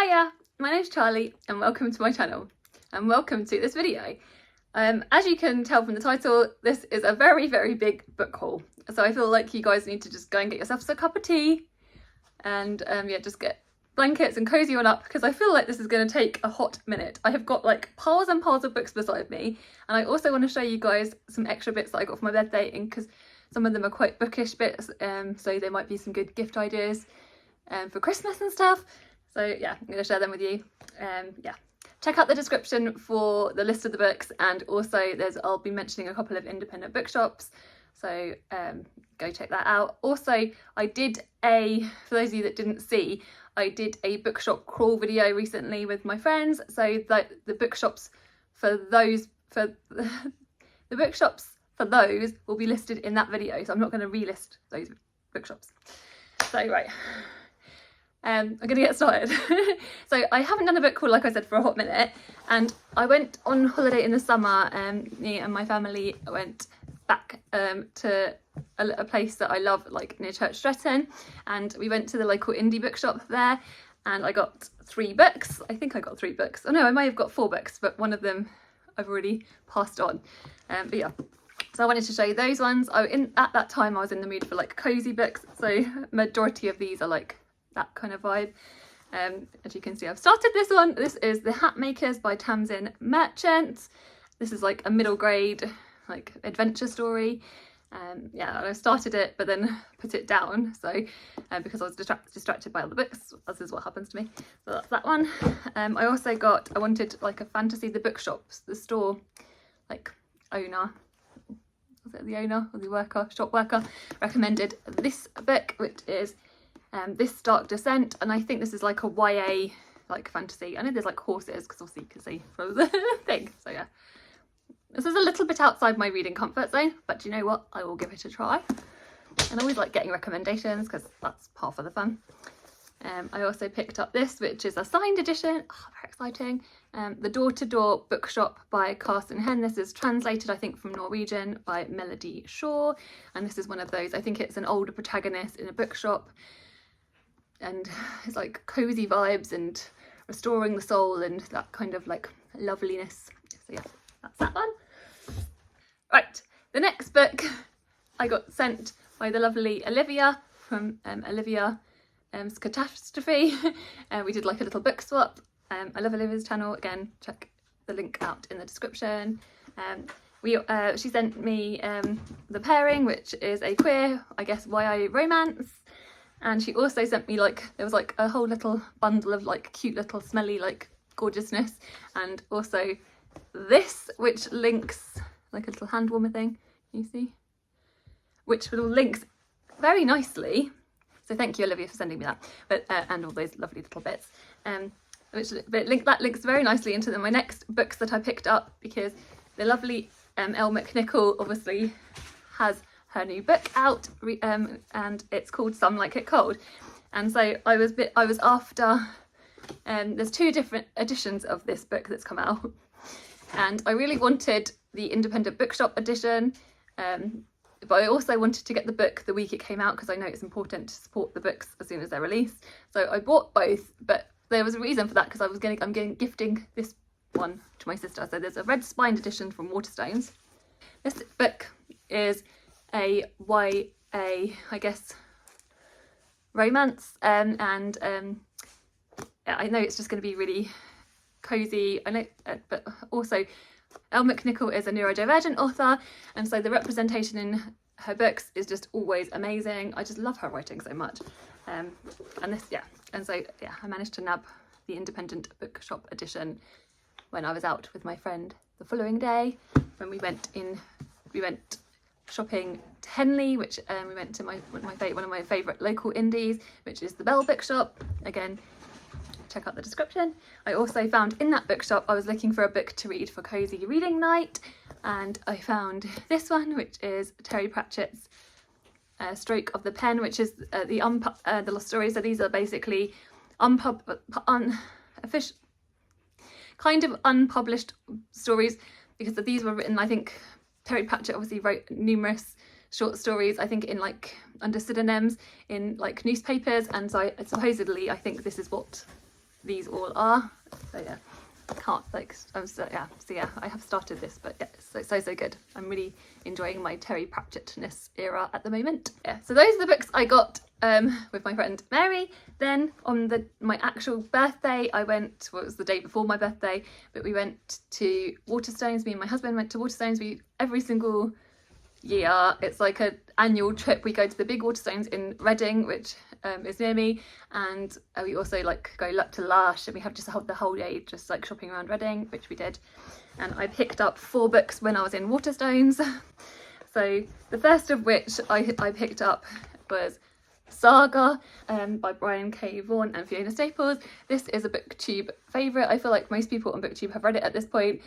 Hiya, my name's Charlie and welcome to my channel and welcome to this video. As you can tell from the title, this is a very, very big book haul. So I feel like you guys need to just go and get yourselves a cup of tea and yeah, just get blankets and cozy on up because I feel like this is going to take a hot minute. I have got like piles and piles of books beside me, and I also want to show you guys some extra bits that I got for my birthday, and because some of them are quite bookish bits, so there might be some good gift ideas for Christmas and stuff. So yeah, I'm going to share them with you. Yeah, check out the description for the list of the books, and also I'll be mentioning a couple of independent bookshops, so go check that out. Also, I did for those of you that didn't see, I did a bookshop crawl video recently with my friends, so that the bookshops for those will be listed in that video, so I'm not going to relist those bookshops. So right, I'm going to get started. So I haven't done a book crawl, like I said, for a hot minute, and I went on holiday in the summer. Me and my family went back to a place that I love, like near Church Stretton, and we went to the local indie bookshop there, and I got 3 books. I think I got 3 books. Oh no, I may have got 4 books, but one of them I've already passed on. But yeah, so I wanted to show you those ones. At that time I was in the mood for like cozy books, so majority of these are like that kind of vibe. As you can see, I've started this one. This is The Hat Makers by Tamsin Merchant. This is like a middle grade like adventure story. Yeah, I started it but then put it down, so because I was distracted by other books, as is what happens to me. So that's that one. I wanted like a fantasy, the bookshops, the store like owner, was it the owner or the worker, shop worker, recommended this book, which is This Dark Descent, and I think this is like a YA like fantasy. I know there's like horses because obviously you can see from the thing, so yeah. This is a little bit outside my reading comfort zone, but do you know what? I will give it a try. And I always like getting recommendations because that's part of the fun. I also picked up this, which is a signed edition. Oh, very exciting. The Door to Door Bookshop by Karsten Henn. This is translated, I think, from Norwegian by Melody Shaw. And this is one of those, I think it's an older protagonist in a bookshop. And it's like cozy vibes and restoring the soul and that kind of like loveliness. So yeah, that's that one. Right, the next book I got sent by the lovely Olivia from Olivia's Catastrophe. We did like a little book swap. I love Olivia's channel. Again, check the link out in the description. She sent me The Pairing, which is a queer, I guess, YA romance. And she also sent me like, there was like a whole little bundle of like cute little smelly like gorgeousness, and also this, which links like a little hand warmer thing, you see, which links very nicely. So thank you, Olivia, for sending me that, but and all those lovely little bits. That links very nicely into my next books that I picked up, because the lovely Elle Mcnicoll obviously has her new book out, and it's called Some Like It Cold. And so I was after. There's 2 different editions of this book that's come out, and I really wanted the independent bookshop edition, but I also wanted to get the book the week it came out because I know it's important to support the books as soon as they're released. So I bought both, but there was a reason for that, because I'm gifting this one to my sister. So there's a red spined edition from Waterstones. This book is a YA, I guess, romance, and I know it's just going to be really cozy. I know, but also Elle Mcnicoll is a neurodivergent author, and so the representation in her books is just always amazing. I just love her writing so much. And this, yeah, and so yeah, I managed to nab the independent bookshop edition when I was out with my friend the following day, when we went shopping to Henley, which we went to one of my favourite local indies, which is the Bell Bookshop. Again, check out the description. I also found in that bookshop, I was looking for a book to read for cozy reading night, and I found this one, which is Terry Pratchett's Stroke of the Pen, which is the lost stories. So these are basically kind of unpublished stories, because these were written, I think Terry Pratchett obviously wrote numerous short stories, I think in like under pseudonyms in like newspapers, and so supposedly I think this is what these all are. So yeah, can't like, so yeah, I have started this, but yeah, it's so good. I'm really enjoying my Terry Pratchett-ness era at the moment. Yeah, so those are the books I got with my friend Mary. Then on my actual birthday, I went, well, it was the day before my birthday, but we went to Waterstones. Me and my husband went to Waterstones. Every single year, it's like an annual trip. We go to the big Waterstones in Reading, which is near me, and we also like go to Lush, and we have just the whole day just like shopping around Reading, which we did. And I picked up 4 books when I was in Waterstones. So the first of which I picked up was Saga by Brian K. Vaughan and Fiona Staples. This is a BookTube favourite. I feel like most people on BookTube have read it at this point,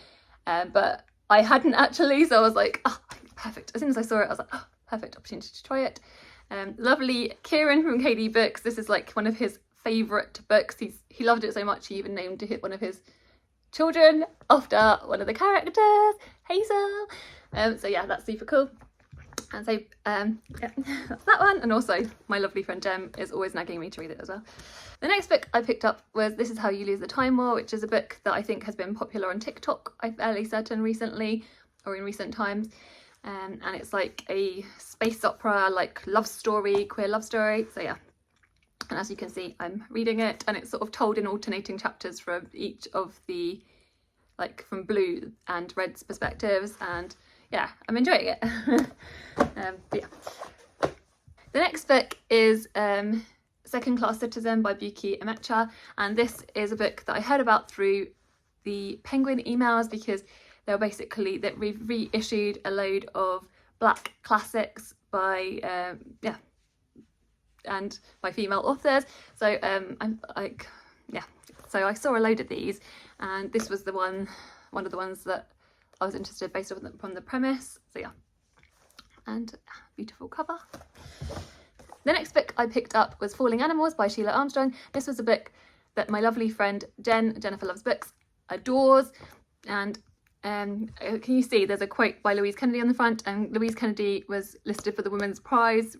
but I hadn't actually, so I was like, oh, perfect. As soon as I saw it, I was like, oh, perfect opportunity to try it. Lovely Kieran from KD Books. This is like one of his favourite books. He loved it so much he even named it one of his children after one of the characters, Hazel. So yeah, that's super cool. And so yeah, that's that one. And also my lovely friend Jem is always nagging me to read it as well. The next book I picked up was This Is How You Lose the Time War, which is a book that I think has been popular on TikTok, I'm fairly certain, recently, or in recent times. And it's like a space opera, like love story, queer love story. So yeah, and as you can see, I'm reading it, and it's sort of told in alternating chapters from each of the, like from Blue and Red's perspectives, and yeah, I'm enjoying it. Yeah. The next book is Second Class Citizen by Buchi Emecheta, and this is a book that I heard about through the Penguin emails, because they're basically that we've reissued a load of black classics by yeah, and by female authors. So I'm like, yeah, so I saw a load of these, and this was one of the ones that I was interested based on the premise. So yeah, and beautiful cover. The next book I picked up was Falling Animals by Sheila Armstrong. This was a book that my lovely friend Jennifer Loves Books, adores, and can you see there's a quote by Louise Kennedy on the front, and Louise Kennedy was listed for the Women's Prize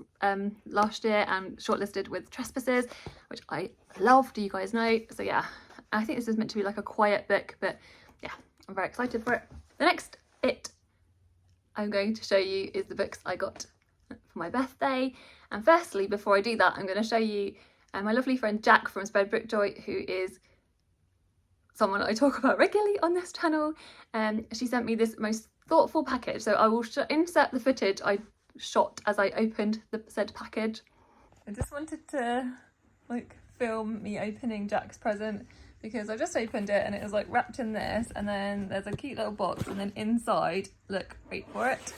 last year and shortlisted with Trespasses, which I love, do you guys know? So yeah, I think this is meant to be like a quiet book, but yeah, I'm very excited for it. The next I'm going to show you is the books I got for my birthday. And firstly, before I do that, I'm going to show you my lovely friend Jack from Spread Bookjoy, who is someone I talk about regularly on this channel. She sent me this most thoughtful package, so I will insert the footage I shot as I opened the said package. I just wanted to like film me opening Jack's present, because I just opened it and it was like wrapped in this, and then there's a cute little box, and then inside, look, wait for it,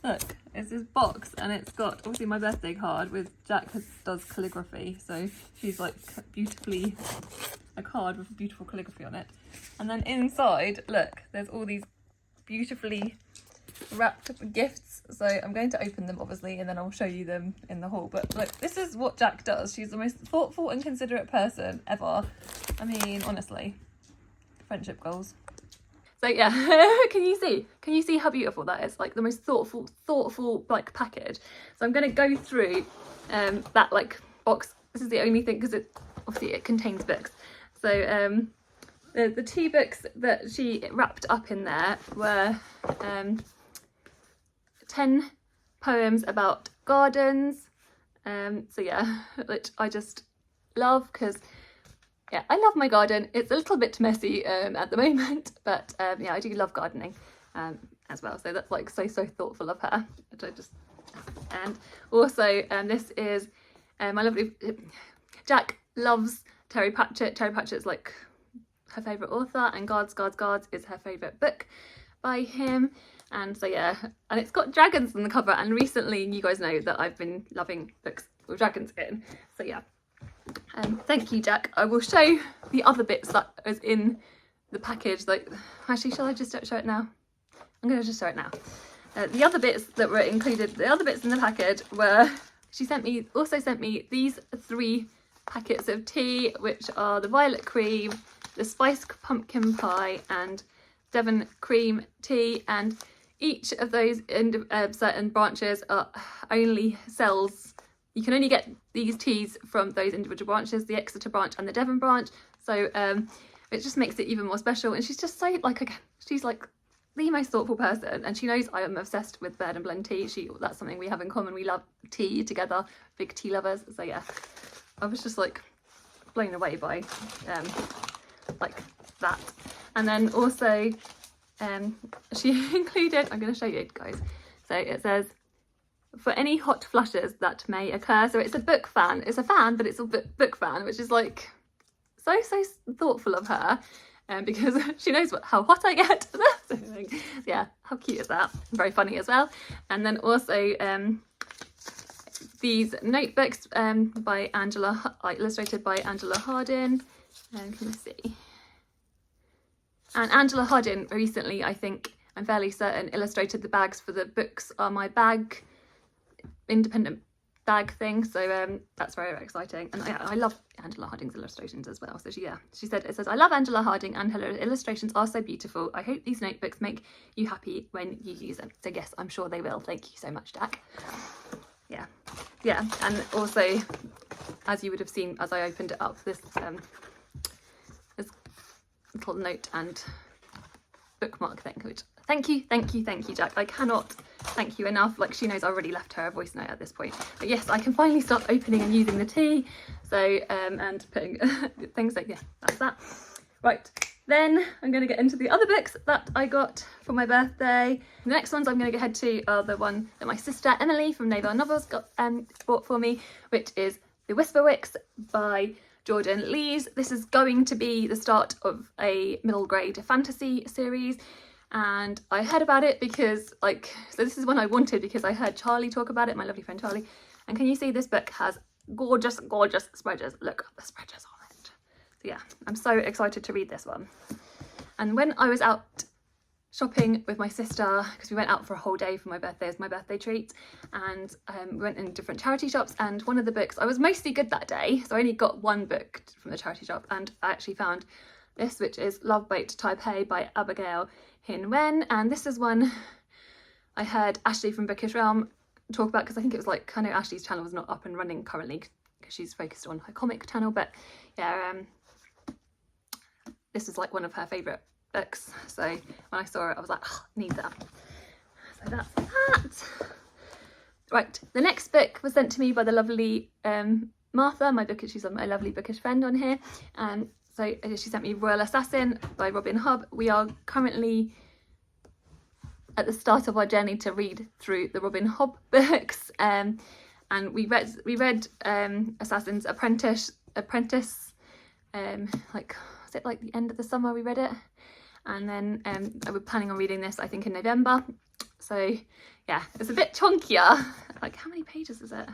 look, it's this box, and it's got obviously my birthday card with Jack does calligraphy, so she's like beautifully, a card with beautiful calligraphy on it, and then inside, look, there's all these beautifully wrapped gifts. So I'm going to open them obviously, and then I'll show you them in the haul. But look, this is what Jack does. She's the most thoughtful and considerate person ever. I mean, honestly, friendship goals. So yeah, can you see how beautiful that is? Like the most thoughtful like package. So I'm going to go through that like box. This is the only thing, because it contains books. So the 2 books that she wrapped up in there were 10 poems about gardens. So yeah, which I just love, because yeah, I love my garden. It's a little bit messy at the moment, but yeah, I do love gardening as well. So that's like so thoughtful of her, which I just, and also this is my lovely Jack loves Terry Pratchett. Terry Pratchett's like her favourite author, and Guards is her favourite book by him. And so yeah, and it's got dragons on the cover, and recently you guys know that I've been loving books with dragons in. So yeah, thank you, Jack. I will show the other bits that is in the package. Like, actually, shall I just show it now? I'm going to just show it now. The other bits that were included, the other bits in the package were, she also sent me these 3 packets of tea, which are the violet cream, the spiced pumpkin pie, and Devon cream tea. And each of those certain branches are only sells, you can only get these teas from those individual branches, the Exeter branch and the Devon branch. So it just makes it even more special. And she's just so like, again, she's like the most thoughtful person, and she knows I am obsessed with bird and blend tea. That's something we have in common. We love tea together, big tea lovers. So yeah, I was just like blown away by like that. And then also she included, I'm going to show you guys, so it says, for any hot flushes that may occur. So it's a book fan, it's a fan, but it's a book fan, which is like so thoughtful of her, because she knows how hot I get. So, yeah, how cute is that? Very funny as well. And then also these notebooks by Angela, illustrated by Angela Hardin. Can you see? And Angela Hardin recently, I think, I'm fairly certain, illustrated the bags for the Books Are My Bag independent bag thing. So that's very, very exciting. And I love Angela Harding's illustrations as well. So she said, it says, I love Angela Harding and her illustrations are so beautiful. I hope these notebooks make you happy when you use them. So yes, I'm sure they will. Thank you so much, Jack. Yeah, and also, as you would have seen as I opened it up, this little note and bookmark thing, which thank you Jack, I cannot thank you enough. Like, she knows I already left her a voice note at this point, but yes, I can finally start opening and using the tea. So and putting things like, yeah, that's that. Right, then I'm going to get into the other books that I got for my birthday. The next ones I'm going to head to are the one that my sister Emily from Naval Novels got bought for me, which is The Whisperwicks by Jordan Lees. This is going to be the start of a middle grade fantasy series, and I heard about it because, like, so this is one I wanted because I heard Charlie talk about it, my lovely friend Charlie. And can you see this book has gorgeous spreaders? Look at the spreaders on it. So yeah, I'm so excited to read this one. And when I was out shopping with my sister, because we went out for a whole day for my birthday as my birthday treat, and we went in different charity shops, and one of the books, I was mostly good that day, so I only got one book from the charity shop, and I actually found this, which is Love Boat to Taipei by Abigail Henn. And this is one I heard Ashley from Bookish Realm talk about, because I think it was like, I know Ashley's channel is not up and running currently because she's focused on her comic channel, but yeah, this is like one of her favourite books. So when I saw it, I was like, oh, I need that. So that's that. Right, the next book was sent to me by the lovely Martha, she's my lovely bookish friend on here. So she sent me Royal Assassin by Robin Hobb. We are currently at the start of our journey to read through the Robin Hobb books, and we read Assassin's Apprentice, like, was it like the end of the summer we read it? And then we're planning on reading this, I think, in November. So yeah, it's a bit chunkier. Like, how many pages is it?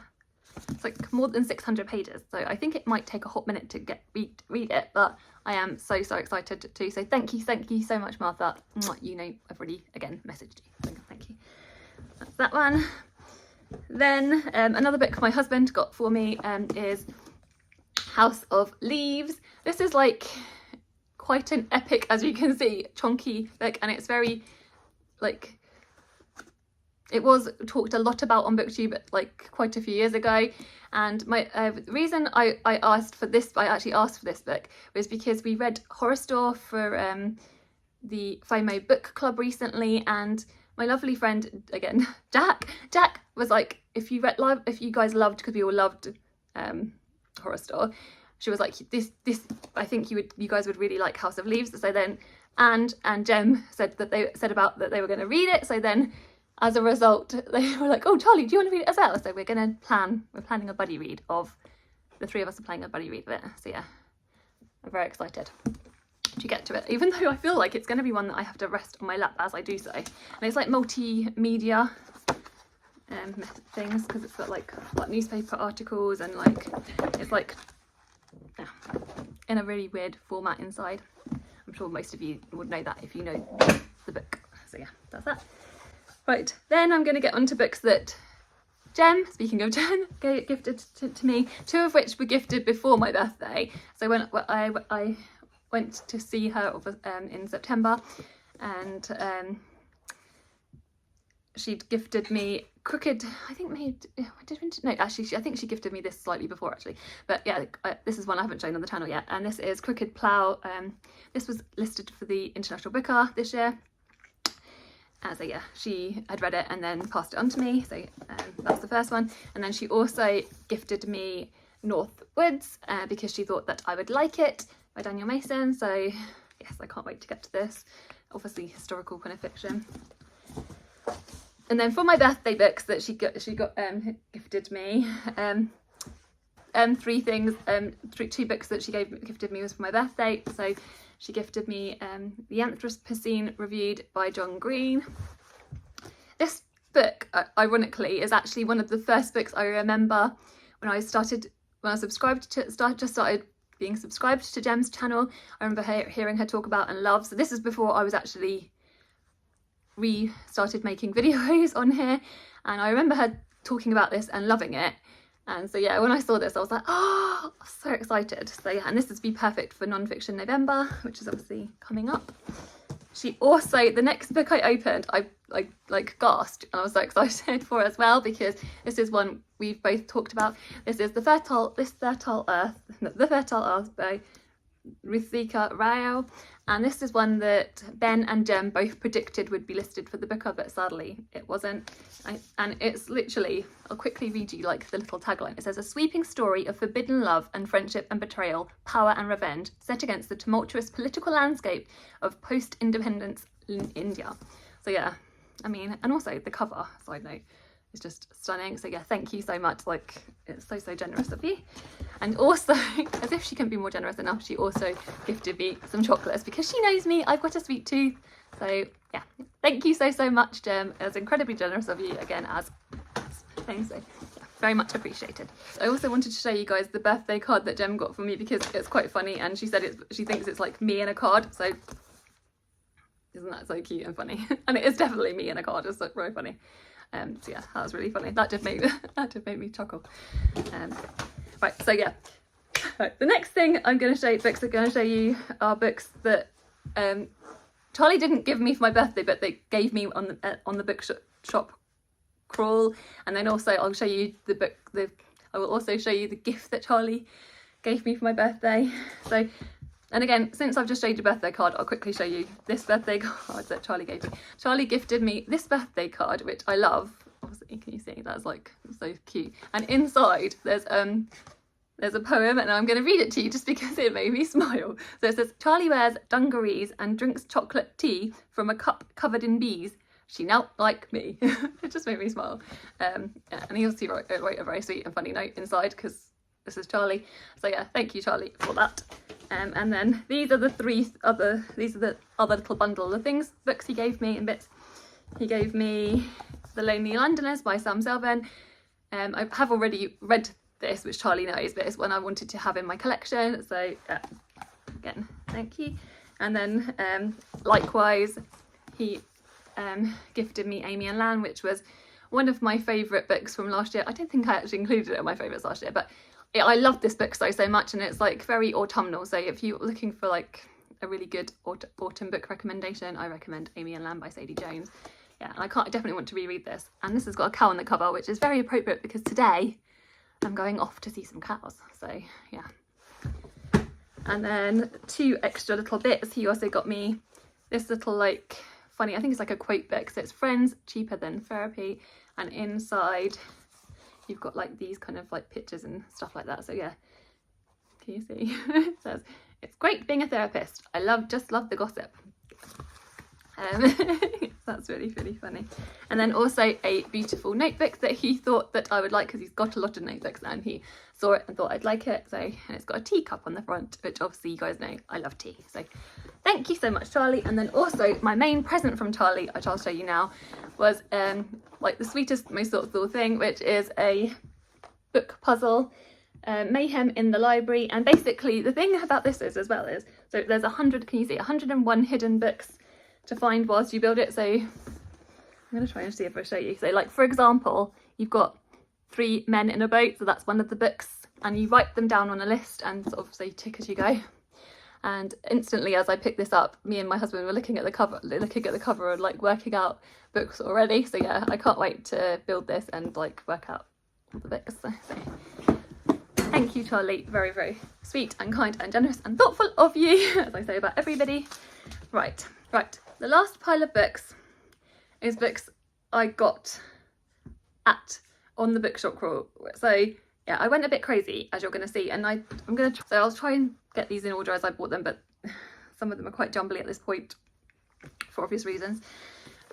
It's like more than 600 pages. So I think it might take a hot minute to read it, but I am so excited to. So thank you so much, Martha. You know, I've already again messaged you. So thank you. That's that one. Then another book my husband got for me is House of Leaves. This is like quite an epic, as you can see, chunky book, and it's very, like, it was talked a lot about on BookTube like quite a few years ago. And my reason I actually asked for this book was because we read Horror Store for the FOMO book club recently, and my lovely friend again, Jack was like, if you guys loved, because we all loved Horror Store, she was like, this I think you guys would really like House of Leaves. So then and Jem said that they were going to read it. So then, as a result, they were like, oh, Charlie, do you want to read it as well? So we're planning a buddy read of, the three of us are planning a buddy read of it. So yeah, I'm very excited to get to it, even though I feel like it's going to be one that I have to rest on my lap as I do so. And it's like multimedia things, because it's got like newspaper articles, and like it's like, yeah, in a really weird format inside. I'm sure most of you would know that if you know the book. So yeah, that's that. Right, then I'm going to get on to books that Jem, speaking of Jem, gifted to me, two of which were gifted before my birthday. So when I went to see her in September, and she'd gifted me Crooked, I think I think she gifted me this slightly before actually, but yeah, this is one I haven't shown on the channel yet, and this is Crooked Plow. This was listed for the International Book Hour this year. So yeah, she had read it and then passed it on to me, so that's the first one. And then she also gifted me North Woods because she thought that I would like it, by Daniel Mason. So yes, I can't wait to get to this. Obviously historical kind of fiction. And then for my birthday books that she gifted me, two books that she gifted me was for my birthday. So she gifted me The Anthropocene Reviewed by John Green. This book, ironically, is actually one of the first books I remember when I started being subscribed to Gem's channel. I remember hearing her talk about and love. So this is before I was actually started making videos on here, and I remember her talking about this and loving it. And so yeah, when I saw this I was like, oh, so excited. So yeah, and this is Be Perfect for Non-Fiction November, which is obviously coming up. She also, the next book I opened, I like gasped, and I was so excited for as well, because this is one we've both talked about. This is The Fertile Earth by Ruthika Rao, and this is one that Ben and Gem both predicted would be listed for the book club, but sadly it wasn't. And it's literally, I'll quickly read you like the little tagline. It says, a sweeping story of forbidden love and friendship and betrayal, power and revenge, set against the tumultuous political landscape of post-independence in India. So yeah, I mean, and also the cover, side note, is just stunning. So yeah, thank you so much. Like, it's so generous of you. And also, as if she couldn't be more generous enough, she also gifted me some chocolates because she knows me, I've got a sweet tooth. So yeah, thank you so much, Gem. It was incredibly generous of you, again, as things. So yeah, very much appreciated. I also wanted to show you guys the birthday card that Gem got for me because it's quite funny, and she said she thinks it's like me in a card. So isn't that so cute and funny? And it is definitely me in a card. It's like really funny. So yeah, that was really funny. That did make me chuckle. Right, so yeah. Right, the next thing I'm going to show you are books that Charlie didn't give me for my birthday, but they gave me on the bookshop crawl. And then also I'll show you I will also show you the gift that Charlie gave me for my birthday. So, and again, since I've just showed you a birthday card, I'll quickly show you this birthday card that Charlie gave me. Charlie gifted me this birthday card, which I love. Obviously, can you see? That's like so cute. And inside there's a poem, and I'm going to read it to you just because it made me smile. So it says, Charlie wears dungarees and drinks chocolate tea from a cup covered in bees. She knelt like me. It just made me smile. And he also wrote a very sweet and funny note inside because this is Charlie. So yeah, thank you, Charlie, for that. And then these are the other little bundle of books he gave me in bits. He gave me The Lonely Londoners by Sam Selvin. I have already read this, which Charlie knows, but it's one I wanted to have in my collection. So again, thank you. And then likewise, he gifted me Amy and Lan, which was one of my favourite books from last year. I don't think I actually included it in my favourites last year, but I love this book so much, and it's like very autumnal. So if you're looking for like a really good autumn book recommendation, I recommend Amy and Lan by Sadie Jones. Yeah, and I definitely want to reread this. And this has got a cow on the cover, which is very appropriate because today I'm going off to see some cows. So yeah. And then two extra little bits. He also got me this little like funny, I think it's like a quote book. So it's Friends Cheaper Than Therapy, and inside you've got like these kind of like pictures and stuff like that. So yeah, can you see? It says, it's great being a therapist. I just love the gossip. That's really funny. And then also a beautiful notebook that he thought that I would like because he's got a lot of notebooks, and he saw it and thought I'd like it. So, and it's got a teacup on the front, which obviously you guys know I love tea. So thank you so much, Charlie. And then also my main present from Charlie, which I'll show you now, was like the sweetest, most thoughtful thing, which is a book puzzle, Mayhem in the Library. And basically the thing about this is, as well, is so there's 101 hidden books to find whilst you build it. So I'm going to try and see if I show you. So like, for example, you've got 3 men in a boat, so that's one of the books, and you write them down on a list and sort of say tick as you go. and instantly as I picked this up, me and my husband were looking at the cover and like working out books already. So yeah, I can't wait to build this and like work out all the books. So thank you, Charlie. Very, very sweet and kind and generous and thoughtful of you, as I say about everybody. Right. The last pile of books is books I got on the bookshop crawl. So yeah, I went a bit crazy, as you're going to see, and I'll try and get these in order as I bought them, but some of them are quite jumbly at this point for obvious reasons.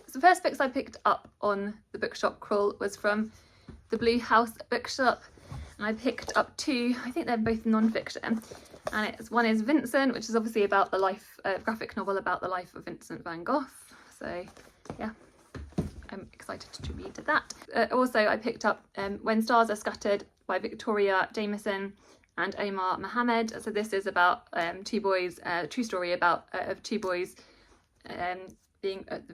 So the first books I picked up on the bookshop crawl was from the Blue House Bookshop, and I picked up two. I think they're both non-fiction, and one is Vincent, which is obviously about the life, graphic novel about the life of Vincent van Gogh. So yeah, I'm excited to read that. Also, I picked up When Stars Are Scattered by Victoria Jameson and Omar Mohammed. So this is about two boys, true story about of two boys being at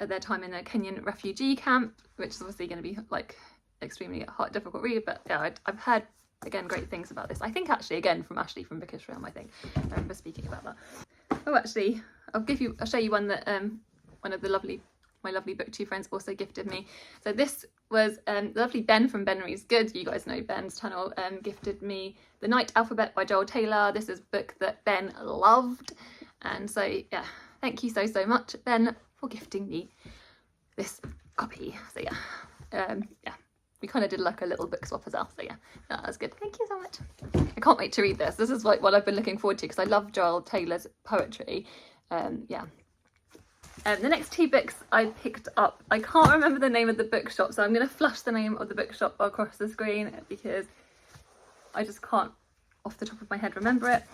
their time in a Kenyan refugee camp, which is obviously going to be like extremely hard, difficult read. But yeah, I've heard again great things about this. I think actually again from Ashley from Bookishly, I think I remember speaking about that. Oh, actually, I'll show you one that one of my lovely booktube friends also gifted me. So this was the lovely Ben from Ben Reads Good. You guys know Ben's channel. Gifted me The Night Alphabet by Joel Taylor. This is a book that Ben loved, and so yeah, thank you so much, Ben, for gifting me this copy. So yeah, we kind of did like a little book swap as well. So yeah, that was good. Thank you so much. I can't wait to read this. This is like what I've been looking forward to because I love Joel Taylor's poetry. Yeah. The next two books I picked up, I can't remember the name of the bookshop, so I'm going to flash the name of the bookshop across the screen because I just can't off the top of my head remember it.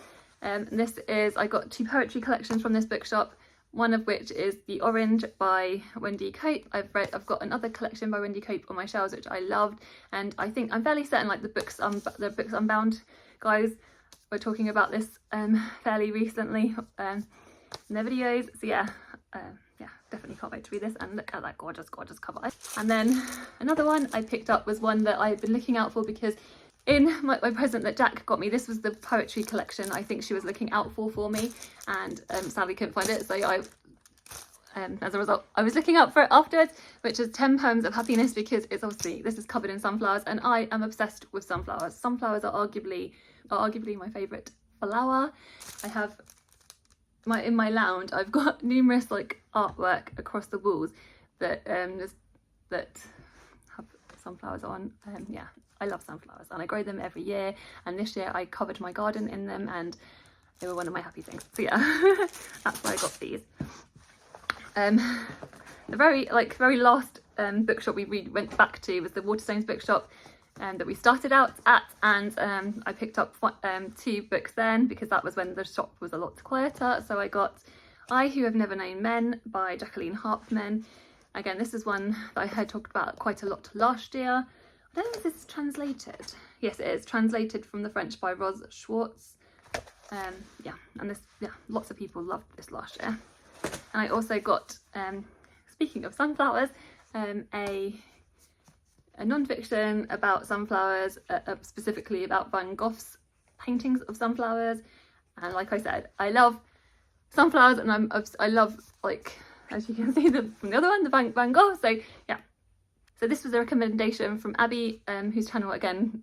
I got two poetry collections from this bookshop, one of which is The Orange by Wendy Cope. I've got another collection by Wendy Cope on my shelves which I loved, and I think I'm fairly certain like the books Unbound guys were talking about this fairly recently in their videos. So yeah, definitely can't wait to read this, and look at that gorgeous cover. And then another one I picked up was one that I've been looking out for because in my present that Jack got me, this was the poetry collection I think she was looking out for me, and sadly couldn't find it, so I as a result I was looking out for it afterwards, which is 10 Poems of Happiness, because it's obviously, this is covered in sunflowers and I am obsessed with sunflowers. Sunflowers are arguably my favourite flower. I have in my lounge I've got numerous like artwork across the walls that that have sunflowers on. Yeah, I love sunflowers and I grow them every year, and this year I covered my garden in them and they were one of my happy things. So yeah, that's why I got these. The very last bookshop we went back to was the Waterstones bookshop that we started out at, and I picked up two books then because that was when the shop was a lot quieter. So I got I Who Have Never Known Men by Jacqueline Harpman. Again, this is one that I heard talked about quite a lot last year. I don't know if this is translated. Yes, it is translated from the French by Ros Schwartz. Yeah, and lots of people loved this last year. And I also got, speaking of sunflowers, a non-fiction about sunflowers, specifically about Van Gogh's paintings of sunflowers. And like I said, I love sunflowers, and I love, like, as you can see from the other one, the Van Gogh. So yeah, so this was a recommendation from Abby, whose channel again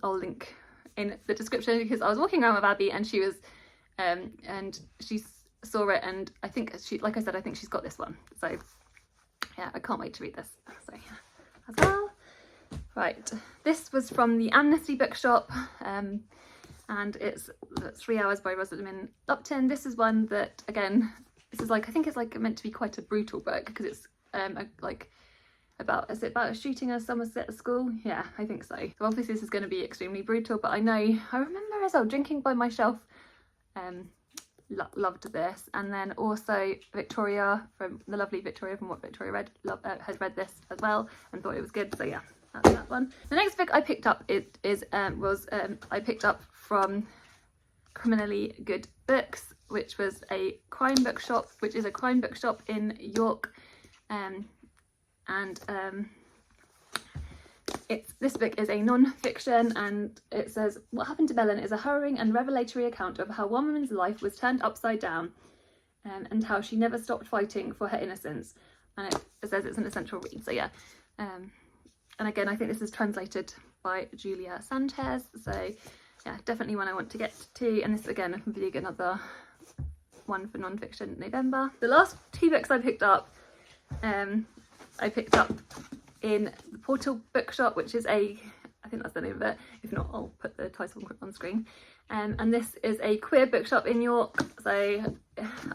I'll link in the description, because I was walking around with Abby and she was and she saw it, and I think like I said, I think she's got this one. So yeah, I can't wait to read this. So yeah, as well. Right, this was from the Amnesty Bookshop, and it's 3 Hours by Rosamund Upton. This is one that, again, this is like, I think it's like meant to be quite a brutal book because it's about a shooting at Somerset School? Yeah, I think so. So obviously this is going to be extremely brutal, but I remember as well drinking by myself. Loved this. And then also Victoria, from the lovely Victoria from What Victoria Read, has read this as well and thought it was good. So yeah, that's that one. The next book I picked up I picked up from Criminally Good Books, which was a crime bookshop, which is a crime bookshop in York. This book is a non-fiction, and it says, What Happened to Bellin is a harrowing and revelatory account of how one woman's life was turned upside down, and how she never stopped fighting for her innocence. And it says it's an essential read, so yeah. And again, I think this is translated by Julia Sanchez, so yeah, definitely one I want to get to. And this again will be another one for non-fiction November. The last 2 books I picked up in the Portal Bookshop, which is I think that's the name of it. If not, I'll put the title on screen. And this is a queer bookshop in York. So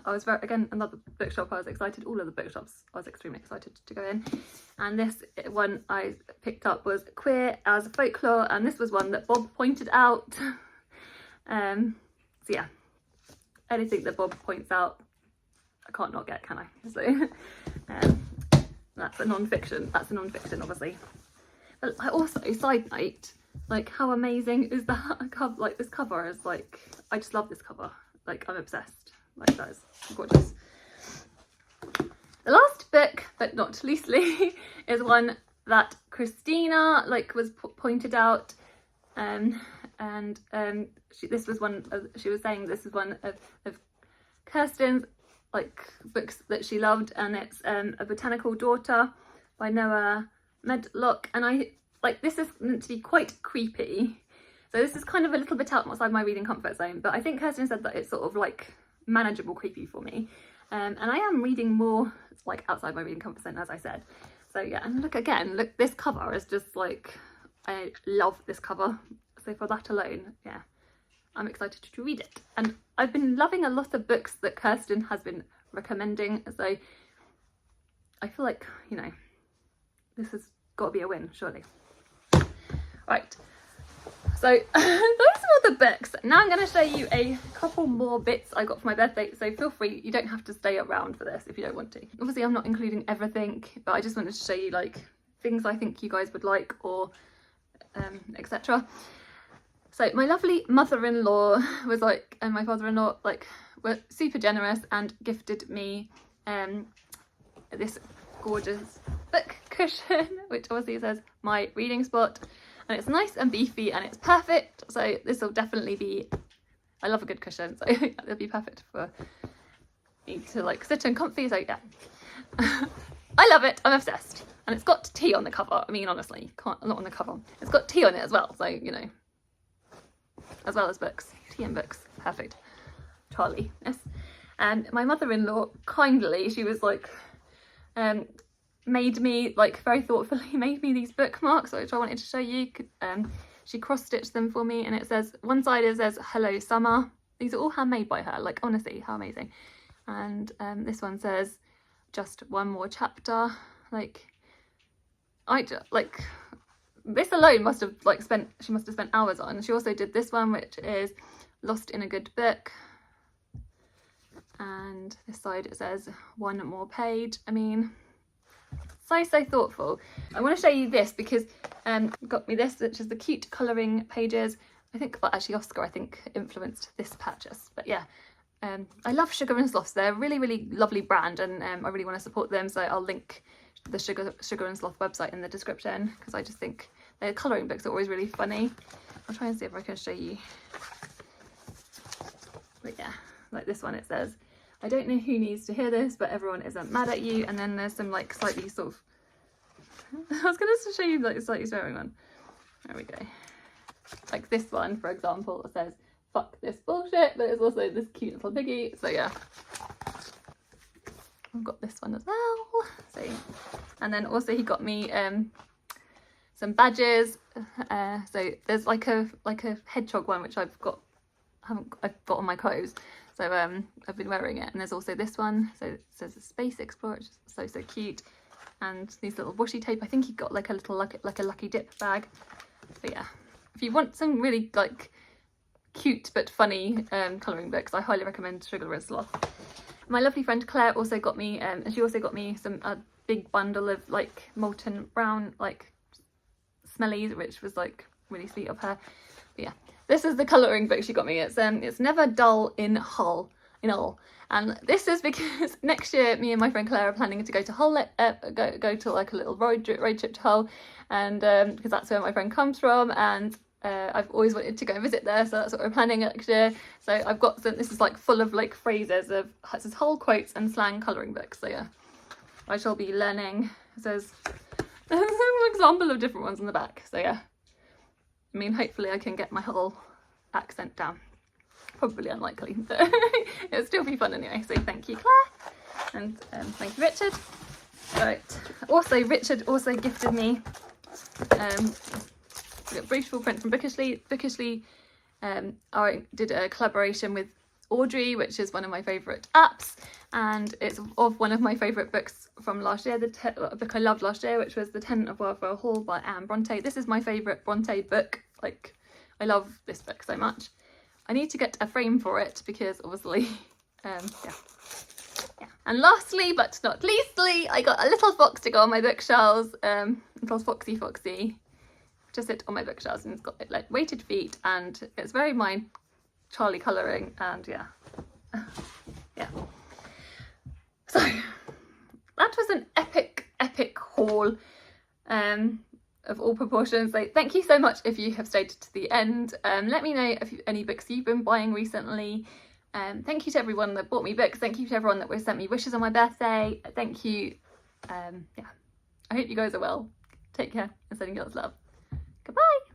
I was again, another bookshop I was excited. All of the bookshops I was extremely excited to go in. And this one I picked up was Queer as Folklore, and this was one that Bob pointed out. So yeah, anything that Bob points out, I can't not get, can I? So that's a non-fiction. That's a non-fiction, obviously. But I also, side note, like how amazing is that cover? Like this cover is like, I just love this cover. Like I'm obsessed. Like that is gorgeous. The last book, but not leastly, is one that Christina was pointed out, this was one of, she was saying this is one of Karsten's books that she loved, and it's A Botanical Daughter by Noah Medlock, and this is meant to be quite creepy, so this is kind of a little bit outside my reading comfort zone, but I think Karsten said that it's sort of manageable creepy for me, and I am reading more outside my reading comfort zone, as I said. So yeah, and look, this cover is just I love this cover, so for that alone, yeah, I'm excited to read it. And I've been loving a lot of books that Karsten has been recommending, so I feel like, you know, this has got to be a win, surely. Right, so those are the books. Now I'm going to show you a couple more bits I got for my birthday, so feel free, you don't have to stay around for this if you don't want to. Obviously I'm not including everything, but I just wanted to show you things I think you guys would like, or etc. So my lovely mother-in-law was and my father-in-law were super generous and gifted me this gorgeous book cushion, which obviously says my reading spot, and it's nice and beefy and it's perfect, so this will definitely be, I love a good cushion, so it'll be perfect for me to sit in comfy, so yeah. I love it, I'm obsessed, and it's got tea on the cover. I mean, honestly, not on the cover, it's got tea on it as well, so you know, as well as books, tea and books, perfect. Charlie, yes. And my mother-in-law kindly, she was made me very thoughtfully made me these bookmarks, which I wanted to show you. She cross-stitched them for me, and it says, one side it says hello summer. These are all handmade by her, honestly, how amazing. And this one says just one more chapter. This alone must have she must have spent hours on. She also did this one, which is lost in a good book, and this side it says one more page. I mean, so thoughtful. I want to show you this because got me this, which is the cute colouring pages. I think, well, actually Oscar I think influenced this purchase, but yeah, I love Sugar and Sloths. They're a really lovely brand, and I really want to support them, so I'll link the Sugar and Sloth website in the description, because I just think their colouring books are always really funny. I'll try and see if I can show you. But yeah, this one, it says, I don't know who needs to hear this, but everyone isn't mad at you. And then there's some slightly sort of, I was going to show you the slightly swearing one. There we go. This one, for example, it says, fuck this bullshit, but it's also this cute little piggy. So yeah, I've got this one as well. So, and then also he got me some badges. So there's a hedgehog one, which I've got on my clothes. So I've been wearing it, and there's also this one. So it says a Space Explorer, which is so cute. And these little washi tape. I think he got a little a lucky dip bag. But yeah, if you want some really cute but funny colouring books, I highly recommend Sugar and Sloth. My lovely friend Claire also got me, and she also got me a big bundle of molten brown smellies, which was really sweet of her. But yeah, this is the colouring book she got me. It's Never Dull in Hull, in all. And this is because next year me and my friend Claire are planning to go to Hull, go to like a little road trip to Hull, and because that's where my friend comes from, and I've always wanted to go visit there, so that's what we're planning next year. So I've got some, this is like full of like phrases of, it says whole quotes and slang colouring books, so yeah, I shall be learning. It says there's an example of different ones on the back, so yeah, I mean hopefully I can get my whole accent down. Probably unlikely, but it'll still be fun anyway. So thank you, Claire, and thank you, Richard. Right, also Richard also gifted me a brief full print from Bookishly. Bookishly did a collaboration with Audrey, which is one of my favourite apps, and it's of one of my favourite books from last year, a book I loved last year, which was The Tenant of Wildfell Hall by Anne Bronte. This is my favourite Bronte book. Like, I love this book so much. I need to get a frame for it because obviously, yeah. And lastly, but not leastly, I got a little fox to go on my bookshelves, little foxy, to sit on my bookshelves, and it's got like weighted feet, and it's very my Charlie colouring, and yeah, yeah. So that was an epic haul, of all proportions. So thank you so much if you have stayed to the end. Let me know if any books you've been buying recently. Thank you to everyone that bought me books. Thank you to everyone that sent me wishes on my birthday. Thank you. Yeah, I hope you guys are well. Take care and sending lots of love. Goodbye.